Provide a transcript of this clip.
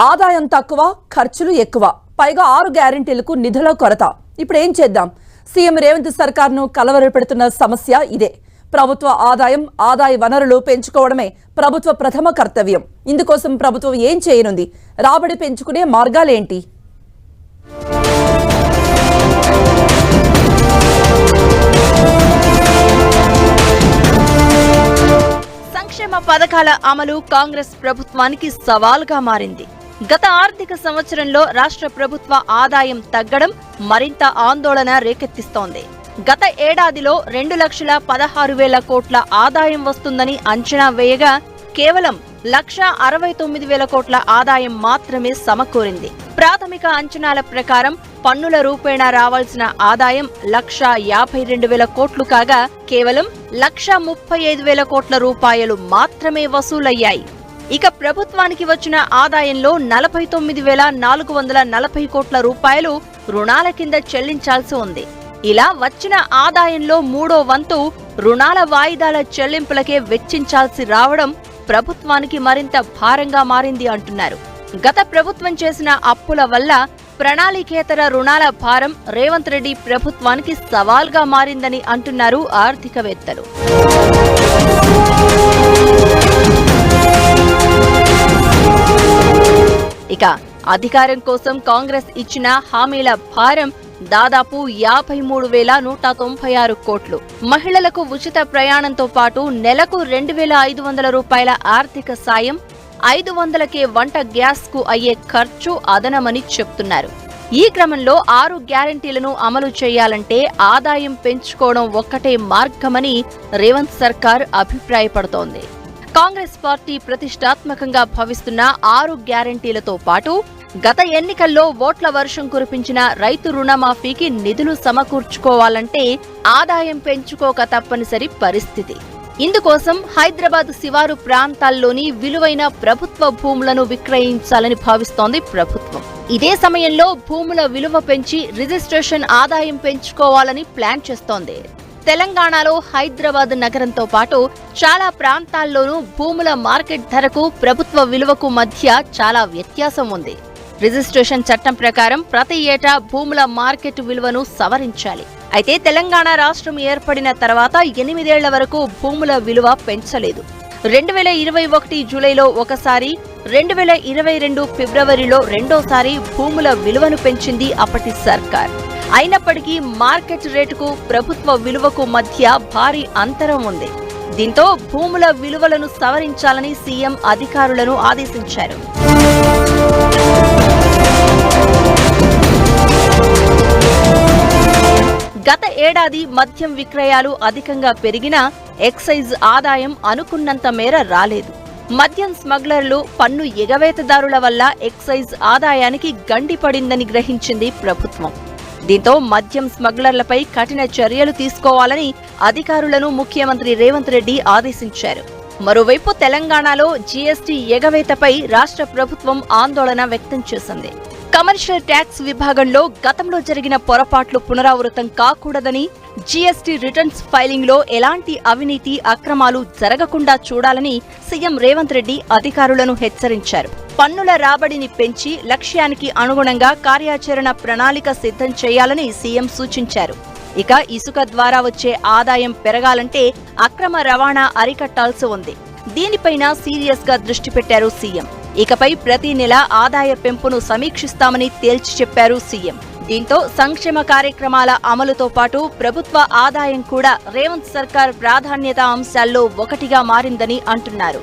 ఆదాయం తక్కువ, ఖర్చులు ఎక్కువ, పైగా 6 గ్యారెంటీలకు నిధుల కొరత. ఇప్పుడు ఏం చేద్దాం? సీఎం రేవంత్ సర్కార్ను కలవరపెడుతున్న సమస్య ఇదే. ప్రభుత్వ ఆదాయ వనరులు పెంచుకోవడమే ప్రభుత్వ ప్రథమ కర్తవ్యం. ఇందుకోసం ప్రభుత్వం ఏం చేయనుంది? రాబడి పెంచుకునే మార్గాలేంటి? సంక్షేమ పథకాల అమలు కాంగ్రెస్ ప్రభుత్వానికి సవాల్గా మారింది. గత ఆర్థిక సంవత్సరంలో రాష్ట్ర ప్రభుత్వ ఆదాయం తగ్గడం మరింత ఆందోళన రేకెత్తిస్తోంది. గత ఏడాదిలో 2,16,000 కోట్ల ఆదాయం వస్తుందని అంచనా వేయగా కేవలం 1,69,000 కోట్ల ఆదాయం మాత్రమే సమకూరింది. ప్రాథమిక అంచనాల ప్రకారం పన్నుల రూపేణా రావాల్సిన ఆదాయం 1,52,000 కోట్లు కాగా కేవలం 1,35,000 కోట్ల రూపాయలు మాత్రమే వసూలయ్యాయి. ఇక ప్రభుత్వానికి వచ్చిన ఆదాయంలో 49,440 కోట్ల రూపాయలు రుణాల కింద చెల్లించాల్సి ఉంది. ఇలా వచ్చిన ఆదాయంలో 3వ వంతు రుణాల వాయిదాల చెల్లింపులకే వెచ్చించాల్సి రావడం ప్రభుత్వానికి మరింత భారంగా మారింది అంటున్నారు. గత ప్రభుత్వం చేసిన అప్పుల వల్ల ప్రణాళికేతర రుణాల భారం రేవంత్ రెడ్డి ప్రభుత్వానికి సవాల్గా మారిందని అంటున్నారు ఆర్థికవేత్తలు. ఇక అధికారం కోసం కాంగ్రెస్ ఇచ్చిన హామీల భారం దాదాపు 53,196 కోట్లు. మహిళలకు ఉచిత ప్రయాణంతో పాటు నెలకు 2,500 రూపాయల ఆర్థిక సాయం, 500కే వంట గ్యాస్ కు అయ్యే ఖర్చు అదనమని చెప్తున్నారు. ఈ క్రమంలో 6 గ్యారెంటీలను అమలు చేయాలంటే ఆదాయం పెంచుకోవడం ఒక్కటే మార్గమని రేవంత్ సర్కార్ అభిప్రాయపడుతోంది. కాంగ్రెస్ పార్టీ ప్రతిష్టాత్మకంగా భావిస్తున్న 6 గ్యారెంటీలతో పాటు గత ఎన్నికల్లో ఓట్ల వర్షం కురిపించిన రైతు రుణమాఫీకి నిధులు సమకూర్చుకోవాలంటే ఆదాయం పెంచుకోక తప్పనిసరి పరిస్థితి. ఇందుకోసం హైదరాబాద్ శివారు ప్రాంతాల్లోని విలువైన ప్రభుత్వ భూములను విక్రయించాలని భావిస్తోంది ప్రభుత్వం. ఇదే సమయంలో భూముల విలువ పెంచి రిజిస్ట్రేషన్ ఆదాయం పెంచుకోవాలని ప్లాన్ చేస్తోంది. తెలంగాణలో హైదరాబాద్ నగరంతో పాటు చాలా ప్రాంతాల్లోనూ భూముల మార్కెట్ ధరకు ప్రభుత్వ విలువకు మధ్య చాలా వ్యత్యాసం ఉంది. రిజిస్ట్రేషన్ చట్టం ప్రకారం ప్రతి ఏటా భూముల మార్కెట్ విలువను సవరించాలి. అయితే తెలంగాణ రాష్ట్రం ఏర్పడిన తర్వాత 8 ఏళ్ల వరకు భూముల విలువ పెంచలేదు. 2021 జూలైలో ఒకసారి, 2022 ఫిబ్రవరిలో రెండోసారి భూముల విలువను పెంచింది అప్పటి సర్కార్. అయినప్పటికీ మార్కెట్ రేటుకు ప్రభుత్వ విలువకు మధ్య భారీ అంతరం ఉంది. దీంతో భూముల విలువలను సవరించాలని సీఎం అధికారులను ఆదేశించారు. గత ఏడాది మద్యం విక్రయాలు అధికంగా పెరిగినా ఎక్సైజ్ ఆదాయం అనుకున్నంత మేర రాలేదు. మద్యం స్మగ్లర్లు, పన్ను ఎగవేతదారుల వల్ల ఎక్సైజ్ ఆదాయానికి గండి పడిందని గ్రహించింది ప్రభుత్వం. దీంతో మద్యం స్మగ్లర్లపై కఠిన చర్యలు తీసుకోవాలని అధికారులను ముఖ్యమంత్రి రేవంత్ రెడ్డి ఆదేశించారు. మరోవైపు తెలంగాణలో జీఎస్టీ ఎగవేతపై రాష్ట్ర ప్రభుత్వం ఆందోళన వ్యక్తం చేసింది. కమర్షియల్ ట్యాక్స్ విభాగంలో గతంలో జరిగిన పొరపాట్లు పునరావృతం కాకూడదని, జీఎస్టీ రిటర్న్స్ ఫైలింగ్ లో ఎలాంటి అవినీతి, అక్రమాలు జరగకుండా చూడాలని సీఎం రేవంత్ రెడ్డి అధికారులను హెచ్చరించారు. పన్నుల రాబడిని పెంచి లక్ష్యానికి అనుగుణంగా కార్యాచరణ ప్రణాళిక సిద్ధం చేయాలని సీఎం సూచించారు. ఇక ఇసుక ద్వారా వచ్చే ఆదాయం పెరగాలంటే అక్రమ రవాణా అరికట్టాల్సి ఉంది. దీనిపైన సీరియస్ గా దృష్టి పెట్టారు సీఎం. ఇకపై ప్రతి నెల ఆదాయ పెంపును సమీక్షిస్తామని తేల్చి చెప్పారు సీఎం. దీంతో సంక్షేమ కార్యక్రమాల అమలుతో పాటు ప్రభుత్వ ఆదాయం కూడా రేవంత్ సర్కార్ ప్రాధాన్యత అంశాల్లో ఒకటిగా మారిందని అంటున్నారు.